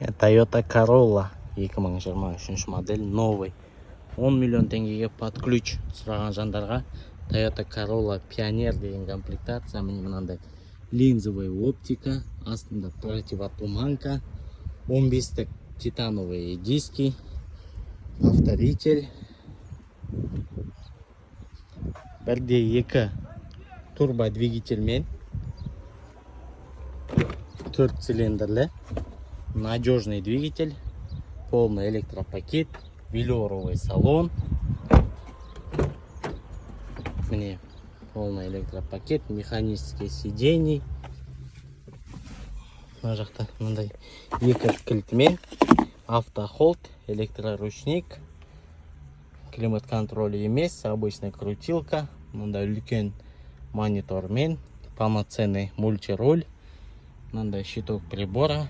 Toyota Corolla 2023 модель новый. 10 миллион теңгеге под ключ сұраған жандарға Toyota Corolla Pioneer деген комплектация. Міне мынандай линзовая оптика, астында противотуманка, 15-тік титановые диски, повторитель, 1.2 турбодвигательмен, 4 цилиндрлі, надежный двигатель, полный электропакет, велюровый салон. Мне полный электропакет, механические сидений. Мына жақта мындай екі кілтмен, автохолд, электроручник, климат контроль емес, обычная крутилка, мындай үлкен монитормен, полноценный мультироль, мындай щиток прибора.